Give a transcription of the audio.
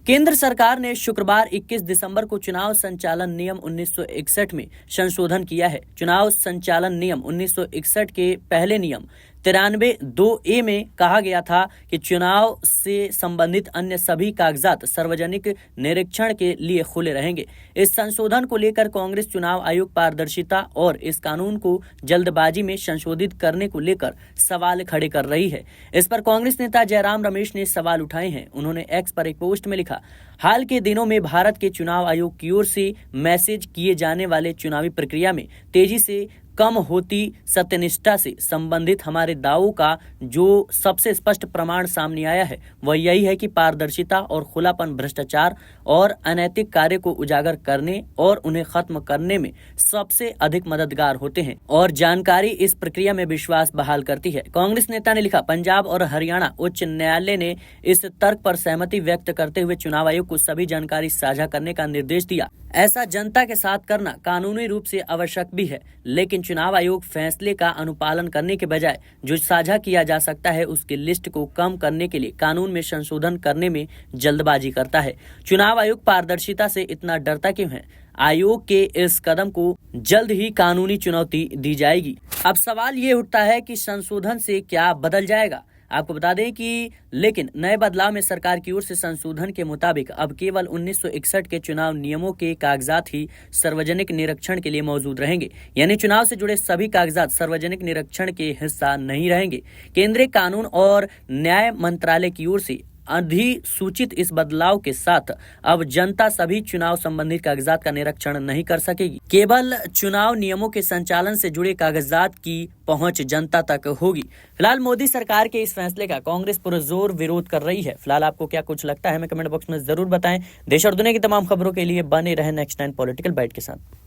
केंद्र सरकार ने शुक्रवार 21 दिसंबर को चुनाव संचालन नियम 1961 में संशोधन किया है। चुनाव संचालन नियम 1961 के पहले नियम 93(2)(a) में कहा गया था कि चुनाव से संबंधित अन्य सभी कागजात सार्वजनिक निरीक्षण के लिए खुले रहेंगे। इस संशोधन को लेकर कांग्रेस चुनाव आयोग पारदर्शिता और इस कानून को जल्दबाजी में संशोधित करने को लेकर सवाल खड़े कर रही है। इस पर कांग्रेस नेता जयराम रमेश ने सवाल उठाए हैं। उन्होंने एक्स पर एक पोस्ट में लिखा, हाल के दिनों में भारत के चुनाव आयोग की ओर से मैसेज किए जाने वाले चुनावी प्रक्रिया में तेजी से कम होती सत्यनिष्ठा से संबंधित हमारे दावों का जो सबसे स्पष्ट प्रमाण सामने आया है वह यही है कि पारदर्शिता और खुलापन भ्रष्टाचार और अनैतिक कार्य को उजागर करने और उन्हें खत्म करने में सबसे अधिक मददगार होते हैं और जानकारी इस प्रक्रिया में विश्वास बहाल करती है। कांग्रेस नेता ने लिखा, पंजाब और हरियाणा उच्च न्यायालय ने इस तर्क पर सहमति व्यक्त करते हुए चुनाव आयोग को सभी जानकारी साझा करने का निर्देश दिया। ऐसा जनता के साथ करना कानूनी रूप से आवश्यक भी है, लेकिन चुनाव आयोग फैसले का अनुपालन करने के बजाय जो साझा किया जा सकता है उसकी लिस्ट को कम करने के लिए कानून में संशोधन करने में जल्दबाजी करता है। चुनाव आयोग पारदर्शिता से इतना डरता क्यों है? आयोग के इस कदम को जल्द ही कानूनी चुनौती दी जाएगी। अब सवाल ये उठता है कि संशोधन से क्या बदल जाएगा। आपको बता दें कि लेकिन नए बदलाव में सरकार की ओर से संशोधन के मुताबिक अब केवल 1961 के चुनाव नियमों के कागजात ही सार्वजनिक निरीक्षण के लिए मौजूद रहेंगे, यानी चुनाव से जुड़े सभी कागजात सार्वजनिक निरीक्षण के हिस्सा नहीं रहेंगे। केंद्रीय कानून और न्याय मंत्रालय की ओर से अधिसूचित इस बदलाव के साथ अब जनता सभी चुनाव संबंधित कागजात का निरीक्षण नहीं कर सकेगी। केवल चुनाव नियमों के संचालन से जुड़े कागजात की पहुंच जनता तक होगी। फिलहाल मोदी सरकार के इस फैसले का कांग्रेस पुरजोर विरोध कर रही है। फिलहाल आपको क्या कुछ लगता है हमें कमेंट बॉक्स में जरूर बताएं। देश और दुनिया की तमाम खबरों के लिए बने रहें नेक्स्ट 9 पॉलिटिकल बाइट के साथ।